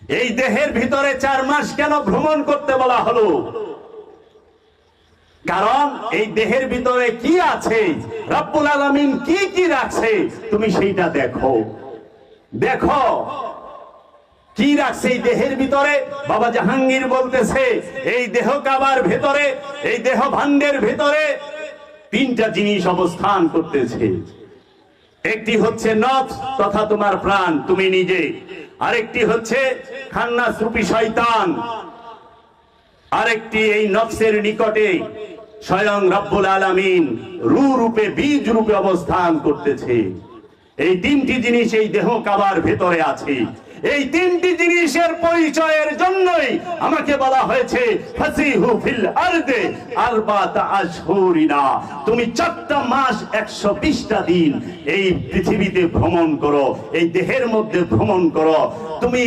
এই দেহের ভিতরে 4 মাস কেন ভ্রমণ করতে বলা হলো? কারণ এই দেহের ভিতরে কি আছে, রব্বুল আলামিন কি কি রাখছে, তুমি সেইটা দেখো। দেখো কি রাখছে এই দেহের ভিতরে। বাবা জাহাঙ্গীর বলতেছে, এই দেহ কাবার ভেতরে, এই দেহ ভান্ডের ভেতরে 3টা জিনিস অবস্থান করতেছে। একটি হচ্ছে নফস তথা তোমার প্রাণ, তুমি নিজে। আরেকটি হচ্ছে খান্নাস রূপী শয়তান। আরেকটি এই নফসের নিকটে স্বয়ং রব্বুল আলামিন রূহ রূপে, বীজ রূপে অবস্থান করতেছে। এই 3টি জিনিস এই দেহ কাবার ভেতরে আছে। এই 3টি জিনিসের পরিচয়ের জন্যই আমাকে বলা হয়েছে ফাসিহু ফিল আরদে আরবাতা আশহুরিনা, তুমি 4টা মাস 120টা দিন এই পৃথিবীতে ভ্রমণ করো, এই দেহের মধ্যে ভ্রমণ করো। তুমি